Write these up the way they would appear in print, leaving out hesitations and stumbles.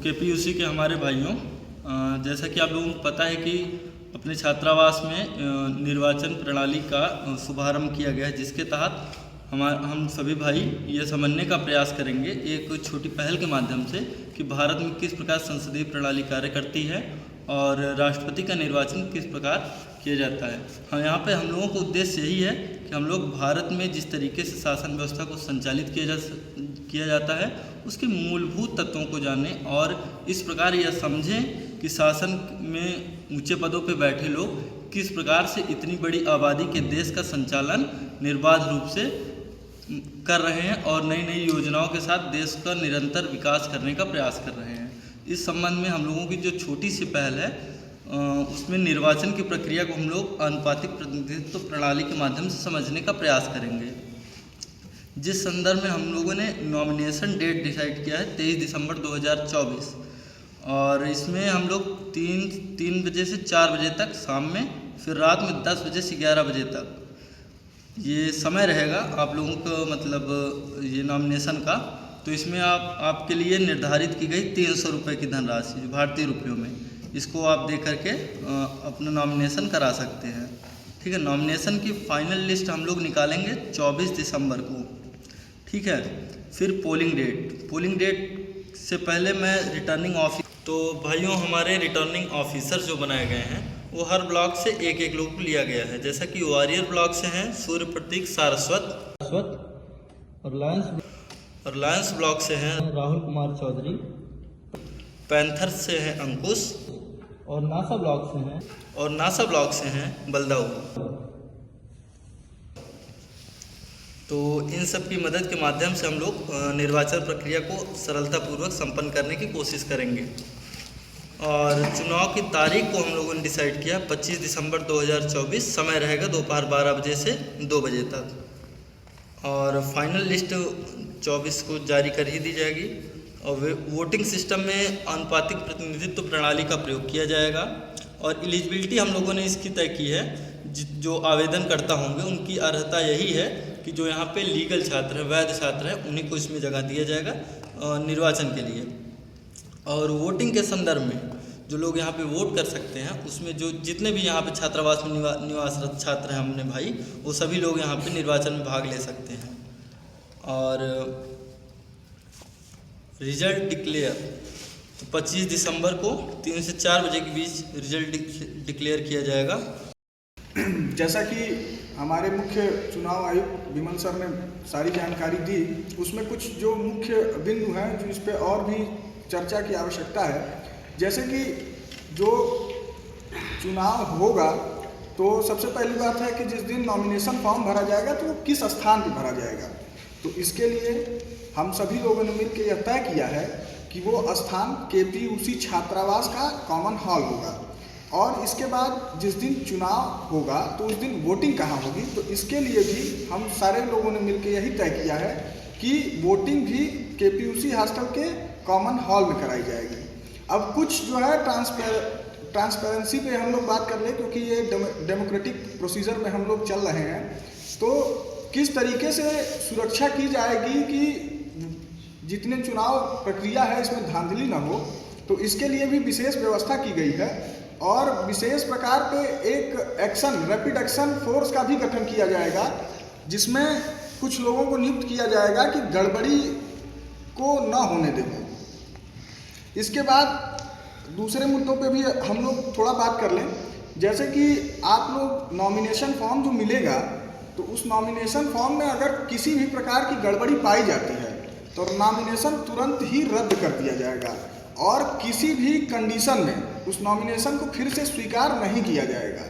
केपीयूसी के हमारे भाइयों, जैसा कि आप लोगों को पता है कि अपने छात्रावास में निर्वाचन प्रणाली का शुभारंभ किया गया है, जिसके तहत हम सभी भाई ये समझने का प्रयास करेंगे एक छोटी पहल के माध्यम से कि भारत में किस प्रकार संसदीय प्रणाली कार्य करती है और राष्ट्रपति का निर्वाचन किस प्रकार किया जाता है। हाँ, यहाँ पे हम लोगों का उद्देश्य यही है कि हम लोग भारत में जिस तरीके से शासन व्यवस्था को संचालित किया जाता है उसके मूलभूत तत्वों को जानें और इस प्रकार यह समझें कि शासन में ऊंचे पदों पर बैठे लोग किस प्रकार से इतनी बड़ी आबादी के देश का संचालन निर्बाध रूप से कर रहे हैं और नई नई योजनाओं के साथ देश का निरंतर विकास करने का प्रयास कर रहे हैं। इस संबंध में हम लोगों की जो छोटी सी पहल है उसमें निर्वाचन की प्रक्रिया को हम लोग आनुपातिक प्रतिनिधित्व प्रणाली के माध्यम से समझने का प्रयास करेंगे, जिस संदर्भ में हम लोगों ने नॉमिनेशन डेट डिसाइड किया है 23 दिसंबर 2024 और इसमें हम लोग 3 बजे से 4 बजे तक शाम में, फिर रात में 10 बजे से 11 बजे तक ये समय रहेगा आप लोगों को, मतलब ये नॉमिनेशन का। तो इसमें आपके लिए निर्धारित की गई 300 रुपये की धनराशि जो भारतीय रुपयों में, इसको आप दे करके अपना नॉमिनेशन करा सकते हैं। ठीक है, नॉमिनेशन की फाइनल लिस्ट हम लोग निकालेंगे 24 दिसंबर को। ठीक है, फिर पोलिंग डेट से पहले मैं रिटर्निंग ऑफिसर, तो भाइयों हमारे रिटर्निंग ऑफिसर जो बनाए गए हैं वो हर ब्लॉक से एक लोग को लिया गया है। जैसा कि वारियर ब्लॉक से हैं सूर्य प्रतीक सारस्वत और लायंस ब्लॉक से हैं राहुल कुमार चौधरी, पैंथर्स से हैं अंकुश और नासा ब्लॉक से हैं बलदाऊ। तो इन सब की मदद के माध्यम से हम लोग निर्वाचन प्रक्रिया को सरलतापूर्वक संपन्न करने की कोशिश करेंगे। और चुनाव की तारीख को हम लोगों ने डिसाइड किया 25 दिसंबर 2024, समय रहेगा दोपहर 12 बजे से 2 बजे तक और फाइनल लिस्ट 24 को जारी कर ही दी जाएगी। और वोटिंग सिस्टम में आनुपातिक प्रतिनिधित्व प्रणाली का प्रयोग किया जाएगा और एलिजिबिलिटी हम लोगों ने इसकी तय की है, जो आवेदनकर्ता होंगे उनकी अर्हता यही है कि जो यहाँ पे लीगल छात्र हैं, वैध छात्र हैं, उन्हीं को इसमें जगह दिया जाएगा निर्वाचन के लिए। और वोटिंग के संदर्भ में जो लोग यहाँ पे वोट कर सकते हैं उसमें जो जितने भी यहाँ पे छात्रावास में निवासरत छात्र हैं हमने भाई, वो सभी लोग यहाँ पे निर्वाचन में भाग ले सकते हैं। और रिजल्ट डिक्लेयर तो 25 दिसंबर को 3 से 4 बजे के बीच रिजल्ट डिक्लेयर किया जाएगा। जैसा कि हमारे मुख्य चुनाव आयुक्त विमल सर ने सारी जानकारी दी, उसमें कुछ जो मुख्य बिंदु हैं जो इस पर और भी चर्चा की आवश्यकता है। जैसे कि जो चुनाव होगा तो सबसे पहली बात है कि जिस दिन नॉमिनेशन फॉर्म भरा जाएगा तो वो किस स्थान पर भरा जाएगा। तो इसके लिए हम सभी लोगों ने मिलकर यह तय किया है कि वो स्थान केपीयूसी छात्रावास का कॉमन हॉल होगा और इसके बाद जिस दिन चुनाव होगा तो उस दिन वोटिंग कहाँ होगी। तो इसके लिए भी हम सारे लोगों ने मिलकर यही तय किया है कि वोटिंग भी केपीयूसी हॉस्टल के कॉमन हॉल में कराई जाएगी। अब कुछ जो है ट्रांसपेरेंसी पे हम लोग बात कर ले, क्योंकि ये डेमोक्रेटिक प्रोसीजर में हम लोग चल रहे हैं, तो किस तरीके से सुरक्षा की जाएगी कि जितने चुनाव प्रक्रिया है इसमें धांधली ना हो, तो इसके लिए भी विशेष व्यवस्था की गई है और विशेष प्रकार पे एक रैपिड एक्शन फोर्स का भी गठन किया जाएगा, जिसमें कुछ लोगों को नियुक्त किया जाएगा कि गड़बड़ी को न होने देंगे। इसके बाद दूसरे मुद्दों पे भी हम लोग थोड़ा बात कर लें। जैसे कि आप लोग नॉमिनेशन फॉर्म जो मिलेगा तो उस नॉमिनेशन फॉर्म में अगर किसी भी प्रकार की गड़बड़ी पाई जाती है तो नॉमिनेशन तुरंत ही रद्द कर दिया जाएगा और किसी भी कंडीशन में उस नॉमिनेशन को फिर से स्वीकार नहीं किया जाएगा।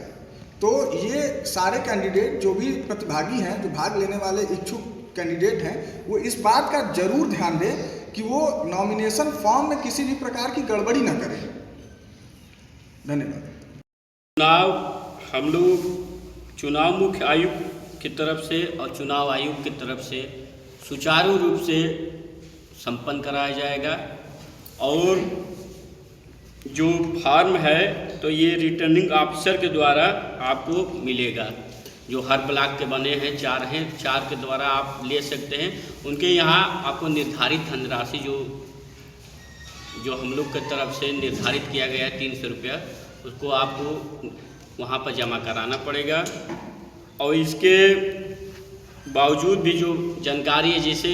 तो ये सारे कैंडिडेट जो भी प्रतिभागी हैं, जो भाग लेने वाले इच्छुक कैंडिडेट हैं, वो इस बात का जरूर ध्यान दें कि वो नॉमिनेशन फॉर्म में किसी भी प्रकार की गड़बड़ी न करें। धन्यवाद। चुनाव हम लोग चुनाव मुख्य आयुक्त की तरफ से और चुनाव आयोग की तरफ से सुचारू रूप से संपन्न कराया जाएगा और जो फॉर्म है तो ये रिटर्निंग ऑफिसर के द्वारा आपको मिलेगा। जो हर ब्लॉक के बने हैं, 4 हैं, 4 के द्वारा आप ले सकते हैं। उनके यहाँ आपको निर्धारित धनराशि जो जो हम लोग की तरफ से निर्धारित किया गया है 300 रुपया, उसको आपको वहाँ पर जमा कराना पड़ेगा। और इसके बावजूद भी जो जानकारी है, जैसे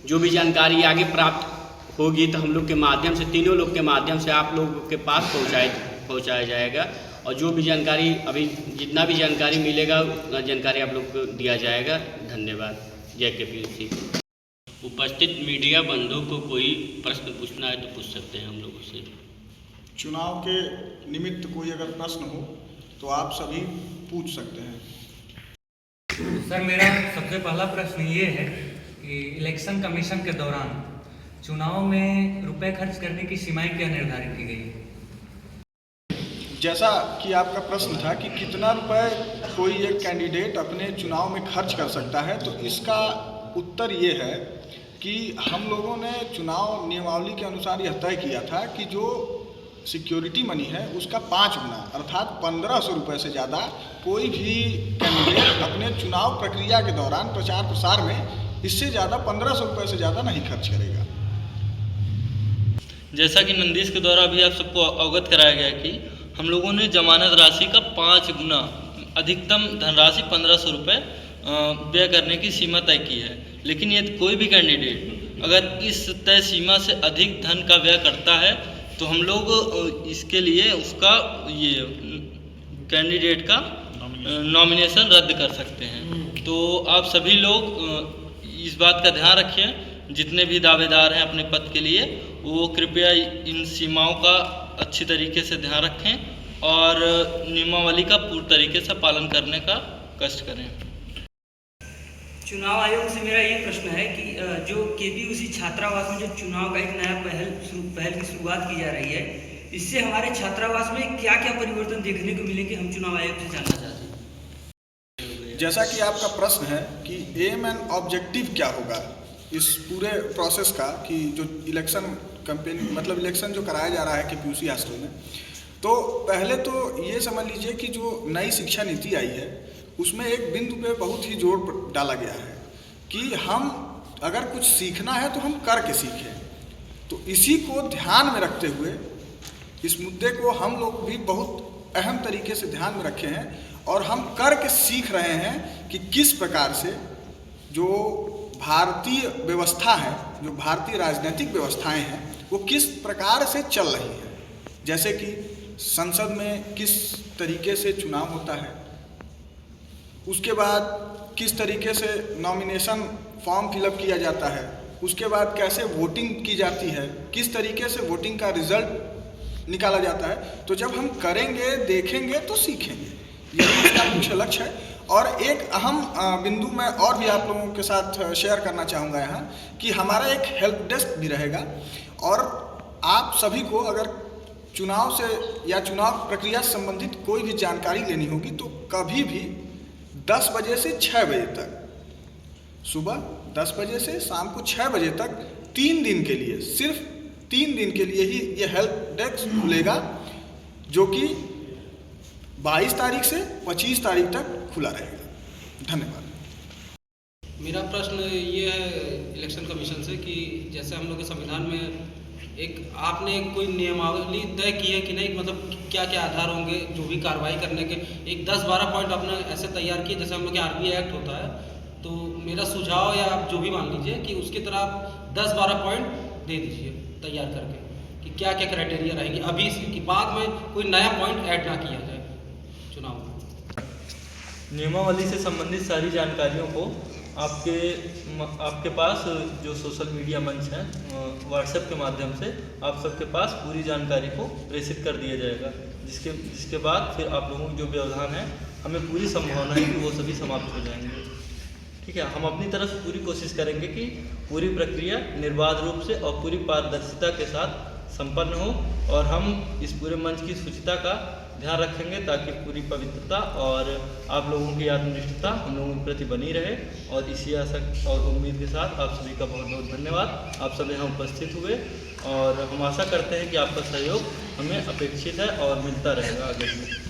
जो भी जानकारी आगे प्राप्त होगी तो हम लोग के माध्यम से, तीनों लोग के माध्यम से आप लोगों के पास पहुँचाया जाएगा। और जो भी जानकारी अभी जितना भी जानकारी मिलेगा उतना जानकारी आप लोग को दिया जाएगा। धन्यवाद। जय KPUC। उपस्थित मीडिया बंधु को कोई प्रश्न पूछना है तो पूछ सकते हैं हम लोगों से। चुनाव के निमित्त कोई अगर प्रश्न हो तो आप सभी पूछ सकते हैं। सर, मेरा सबसे पहला प्रश्न ये है कि इलेक्शन कमीशन के दौरान चुनाव में रुपए खर्च करने की सीमाएं क्या निर्धारित की गई है? जैसा कि आपका प्रश्न था कि कितना रुपए कोई एक कैंडिडेट अपने चुनाव में खर्च कर सकता है, तो इसका उत्तर ये है कि हम लोगों ने चुनाव नियमावली के अनुसार यह तय किया था कि जो सिक्योरिटी मनी है उसका 5 गुना अर्थात 1500 रुपये से ज़्यादा कोई भी कैंडिडेट अपने चुनाव प्रक्रिया के दौरान प्रचार प्रसार में इससे ज़्यादा 1500 रुपये से ज़्यादा नहीं खर्च करेगा। जैसा कि नंदीश के द्वारा भी आप सबको अवगत कराया गया कि हम लोगों ने जमानत राशि का 5 गुना अधिकतम धनराशि 1500 रुपये व्यय करने की सीमा तय की है। लेकिन यदि कोई भी कैंडिडेट अगर इस तय सीमा से अधिक धन का व्यय करता है तो हम लोग इसके लिए उसका ये कैंडिडेट का नॉमिनेशन रद्द कर सकते हैं। तो आप सभी लोग इस बात का ध्यान रखें, जितने भी दावेदार हैं अपने पद के लिए, वो कृपया इन सीमाओं का अच्छी तरीके से ध्यान रखें और नियमावली का पूर्ण तरीके से पालन करने का कष्ट करें। चुनाव आयोग से मेरा ये प्रश्न है कि जो KPUC छात्रावास में जो चुनाव का एक नया पहल की शुरुआत की जा रही है, इससे हमारे छात्रावास में क्या क्या परिवर्तन देखने को मिलेंगे, हम चुनाव आयोग से जानना चाहते हैं। जैसा कि आपका प्रश्न है कि एम एंड ऑब्जेक्टिव क्या होगा इस पूरे प्रोसेस का, कि जो इलेक्शन कैंपेन मतलब इलेक्शन जो कराया जा रहा है KPUC हॉस्टल में, तो पहले तो ये समझ लीजिए कि जो नई शिक्षा नीति आई है उसमें एक बिंदु पे बहुत ही जोर डाला गया है कि हम अगर कुछ सीखना है तो हम करके सीखें। तो इसी को ध्यान में रखते हुए इस मुद्दे को हम लोग भी बहुत अहम तरीके से ध्यान में रखे हैं और हम करके सीख रहे हैं कि किस प्रकार से जो भारतीय व्यवस्था है, जो भारतीय राजनीतिक व्यवस्थाएं हैं, वो किस प्रकार से चल रही है। जैसे कि संसद में किस तरीके से चुनाव होता है, उसके बाद किस तरीके से नॉमिनेशन फॉर्म फिलअप किया जाता है, उसके बाद कैसे वोटिंग की जाती है, किस तरीके से वोटिंग का रिजल्ट निकाला जाता है। तो जब हम करेंगे, देखेंगे तो सीखेंगे, यही इसका मुख्य लक्ष्य है। और एक अहम बिंदु मैं और भी आप लोगों के साथ शेयर करना चाहूँगा यहाँ कि हमारा एक हेल्प डेस्क भी रहेगा और आप सभी को अगर चुनाव से या चुनाव प्रक्रिया से संबंधित कोई भी जानकारी लेनी होगी तो कभी भी 10 बजे से 6 बजे तक, सुबह 10 बजे से शाम को 6 बजे तक 3 दिन के लिए, सिर्फ 3 दिन के लिए ही ये हेल्प डेस्क खुलेगा, जो कि 22 तारीख से 25 तारीख तक खुला रहेगा। धन्यवाद। मेरा प्रश्न ये है इलेक्शन कमीशन से कि जैसे हम लोग के संविधान में एक आपने कोई नियमावली तय की है कि नहीं, मतलब क्या क्या आधार होंगे जो भी कार्रवाई करने के, एक 10-12 पॉइंट आपने ऐसे तैयार किए जैसे हम लोग के RBI एक्ट होता है। तो मेरा सुझाव या आप जो भी मान लीजिए कि उसकी तरह आप 10-12 पॉइंट दे दीजिए तैयार करके कि क्या क्या क्राइटेरिया रहेंगे अभी से, कि बाद में कोई नया पॉइंट ऐड ना किया जाए चुनाव में। नियमावली से संबंधित सारी जानकारियों को आपके पास जो सोशल मीडिया मंच है व्हाट्सएप के माध्यम से आप सबके पास पूरी जानकारी को प्रेषित कर दिया जाएगा, जिसके बाद फिर आप लोगों के जो व्यवधान है, हमें पूरी संभावना है कि वो सभी समाप्त हो जाएंगे। ठीक है, हम अपनी तरफ से पूरी कोशिश करेंगे कि पूरी प्रक्रिया निर्बाध रूप से और पूरी पारदर्शिता के साथ संपन्न हो और हम इस पूरे मंच की शुचिता का ध्यान रखेंगे ताकि पूरी पवित्रता और आप लोगों की आत्मनिष्ठता हम लोगों के प्रति बनी रहे। और इसी आशा और उम्मीद के साथ आप सभी का बहुत बहुत धन्यवाद। आप सभी यहाँ उपस्थित हुए और हम आशा करते हैं कि आपका सहयोग हमें अपेक्षित है और मिलता रहेगा आगे भी।